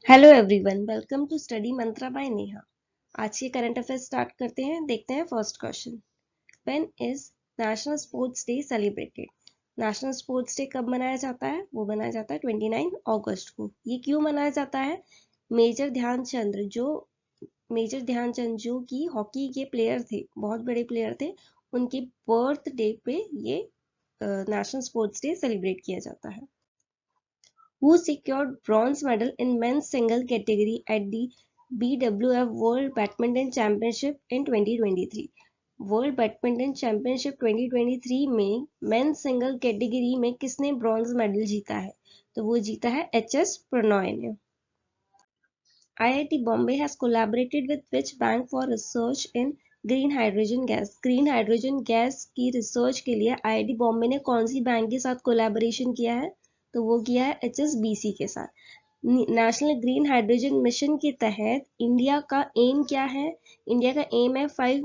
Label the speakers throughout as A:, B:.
A: Hello everyone, welcome to study Mantra by Neha. आज के current affairs start करते हैं। देखते हैं first question. When is national sports day celebrated? National sports day कब मनाया जाता है? वो मनाया जाता है 29 अगस्त को। ये क्यों मनाया जाता है? मेजर ध्यानचंद जो कि हॉकी के प्लेयर थे, बहुत बड़े प्लेयर थे, उनके बर्थडे पे ये नेशनल स्पोर्ट्स डे सेलिब्रेट किया जाता है। Who secured bronze medal in men's single category at the BWF World Badminton Championship in 2023? World badminton championship 2023 में मेन सिंगल कैटेगरी में किसने ब्रॉन्ज मेडल जीता है? तो वो जीता है एच.एस. प्रणॉय ने। IIT Bombay has collaborated with which bank for research in green hydrogen gas? Green hydrogen gas की रिसर्च के लिए IIT बॉम्बे ने कौन सी बैंक के साथ कोलैबोरेशन किया है? तो वो किया है HSBC के साथ। नेशनल ग्रीन हाइड्रोजन मिशन के तहत इंडिया का एम क्या है? इंडिया का एम है 5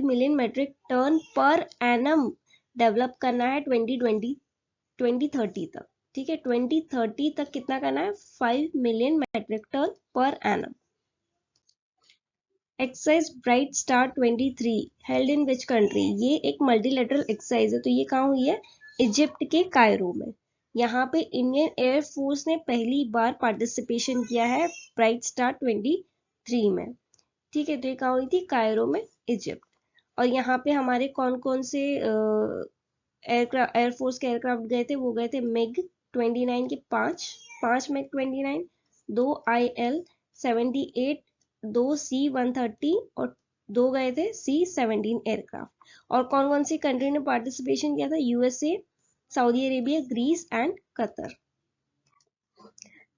A: million metric tonne per annum develop करना है 2030 तक। ठीक है, 2030 तक कितना करना है? 5 million metric tonne per annum. Exercise bright star 23 held in which country? ये एक मल्टीलेटरल एक्सरसाइज है, तो ये कहाँ हुई है? इजिप्ट के कायरो में। यहाँ पे इंडियन एयरफोर्स ने पहली बार पार्टिसिपेशन किया है ब्राइट स्टार 23 में। ठीक है, तो ये कहाँ हुई थी? कायरो में, इजिप्ट। और यहाँ पे हमारे कौन कौन से एयरफोर्स के एयरक्राफ्ट गए थे? वो गए थे मिग 29 के पांच मिग 29, 2 IL-78, 2 C-130 और 2 गए थे C-17 एयरक्राफ्ट। और कौन कौन सी कंट्री ने पार्टिसिपेशन किया था? USA, Saudi Arabia, Greece and Qatar.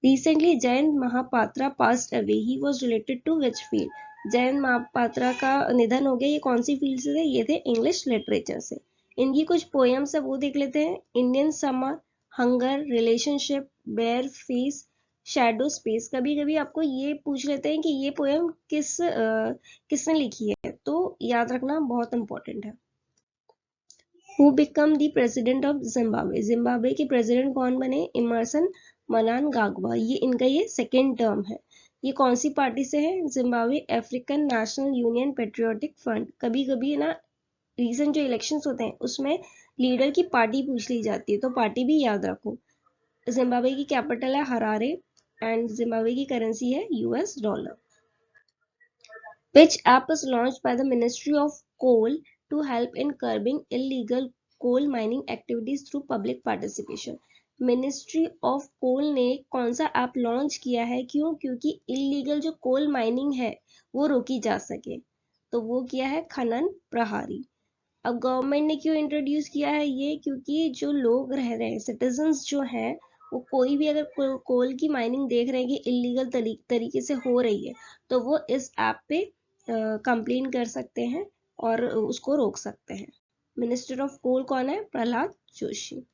A: Recently, Jayant Mahapatra passed away. He was related to which field? Jayant Mahapatra का निधन हो गया। ये कौन सी फील्ड से थे? ये थे इंग्लिश लिटरेचर से। इनकी कुछ पोएम्स है, वो देख लेते हैं। Indian summer, hunger, relationship, bear face, shadow space. कभी कभी आपको ये पूछ लेते हैं कि ये पोएम किसने लिखी है, तो याद रखना बहुत इंपॉर्टेंट है। Who become the president of Zimbabwe? Zimbabwe के प्रेसिडेंट कौन बने? Emmerson Mnangagwa. ये इनका ये सेकेंड टर्म है। ये कौन सी पार्टी से है? Zimbabwe African national union patriotic front. कभी कभी ना रीसेंट जो इलेक्शंस होते हैं उसमें लीडर की पार्टी पूछ ली जाती है, तो पार्टी भी याद रखो। जिम्बाब्वे की कैपिटल है हरारे एंड जिम्बाब्वे की करेंसी है US dollar. Which app is launched by the Ministry of Coal to help in curbing illegal coal mining activities through public participation? Ministry of coal ने कौन सा app launch किया है? क्यों? क्योंकि illegal जो कोल माइनिंग है वो रोकी जा सके, तो वो किया है खनन प्रहारी। अब गवर्नमेंट ने क्यों इंट्रोड्यूस किया है ये? क्योंकि जो लोग रह रहे हैं, सिटीजन्स जो हैं, वो कोई भी अगर कोल की माइनिंग देख रहे हैं कि इलीगल तरीके से हो रही है, तो वो इस ऐप पे कंप्लेन कर सकते हैं और उसको रोक सकते हैं। मिनिस्टर ऑफ कोल कौन है? Prahlad Joshi.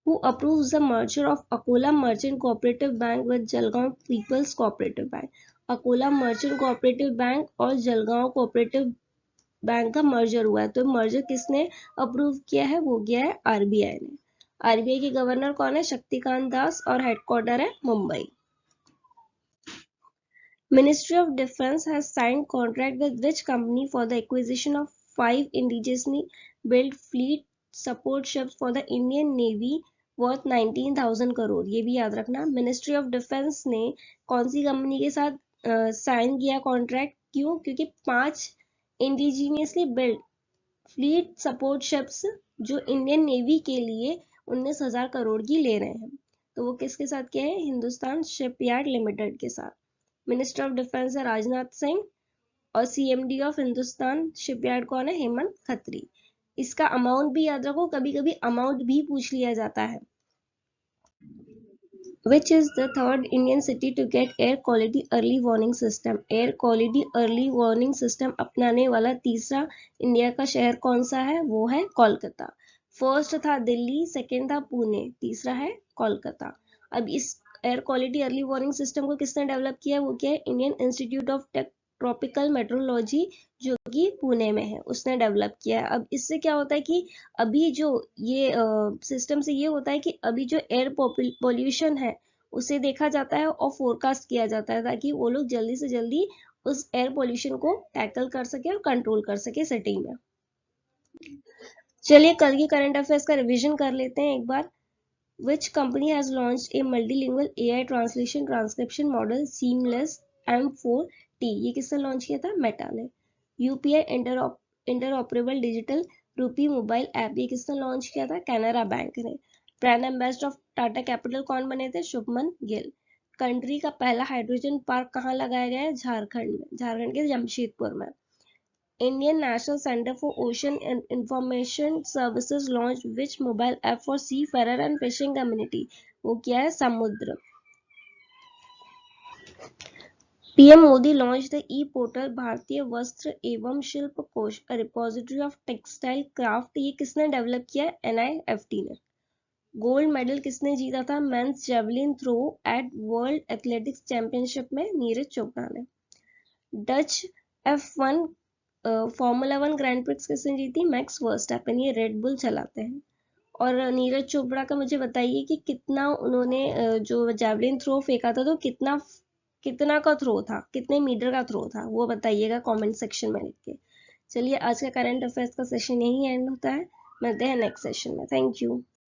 A: Who approves the merger of Akola Merchant Cooperative Bank with Jalgaon People's Cooperative Bank? Akola merchant cooperative bank और जलगांव कोऑपरेटिव बैंक का मर्जर हुआ है, तो मर्जर किसने अप्रूव किया है? वो किया है RBI ने। RBI के गवर्नर कौन है? शक्तिकांत दास और हेडक्वार्टर है Mumbai. Ministry of Defence has signed contract with which company for the acquisition of 5 indigenously built fleet support ships for the Indian Navy worth 19,000 crore? ये भी याद रखना। मिनिस्ट्री ऑफ डिफेंस ने कौन सी कंपनी के साथ साइन किया कॉन्ट्रैक्ट? क्यों? क्योंकि 5 indigenously built fleet support ships जो इंडियन नेवी के लिए 19,000 करोड़ की ले रहे हैं, तो वो किसके साथ किया है? हिंदुस्तान शिपयार्ड लिमिटेड के साथ। मिनिस्टर ऑफ डिफेंस है राजनाथ सिंह और CMD ऑफ हिंदुस्तान शिपयार्ड कौन है? हेमंत खत्री। इसका अमाउंट भी याद रखो, कभी कभी अमाउंट भी पूछ लिया जाता है। Which is the third Indian city to get air quality early warning system? Air quality early warning system अपनाने वाला तीसरा इंडिया का शहर कौन सा है? वो है कोलकाता। फर्स्ट था दिल्ली, सेकेंड था पुणे, तीसरा है कोलकाता। अब इस air quality early warning system को किसने डेवलप किया? वो क्या है? Indian institute of tropical metrology जो कि पुणे में है, उसने डेवलप किया है। अब इससे क्या होता है कि अभी जो ये सिस्टम से ये होता है कि अभी जो एयर पॉल्यूशन है उसे देखा जाता है और फोरकास्ट किया जाता है, ताकि वो लोग जल्दी से जल्दी उस एयर पॉल्यूशन को टैकल कर सके और कंट्रोल कर सके सिटी में। चलिए कल की करंट अफेयर्स का रिवीजन कर लेते हैं एक बार। Which company has launched a multilingual AI translation transcription model Seamless M4T? ये किसने लॉन्च किया था? मेटा ने। UPI इंटरऑपरेबल डिजिटल रूपी मोबाइल ऐप, ये किसने लॉन्च किया था? कैनरा बैंक ने। Brand ambassador of Tata capital कौन बने थे? शुभमन गिल। कंट्री का पहला हाइड्रोजन पार्क कहाँ लगाया गया है? झारखंड में, झारखंड के जमशेदपुर में। Indian National Center for Ocean and Information Services launched which mobile app for seafarer and fishing community? वो क्या है? समुद्र। PM Modi launched the e-portal भारतीय वस्त्र एवं शिल्प कोश, a repository of textile craft, ये किसने डेवलप किया है? NIFT ने। गोल्ड मेडल किसने जीता था men's javelin throw at world athletics championship में? नीरज चोपड़ा ने। Dutch F1 formula 1 grand prix किसने जीती? मैक्स वर्स्टैपन, ये रेड बुल चलाते हैं। और नीरज चोपड़ा का मुझे बताइए कि कितना उन्होंने जो जैवलिन थ्रो फेंका था तो कितना कितना का थ्रो था, कितने मीटर का थ्रो था, वो बताइएगा कमेंट सेक्शन में लिख के। चलिए आज का करंट अफेयर्स का सेशन यही एंड होता है, मिलते हैं नेक्स्ट सेशन में। Thank you.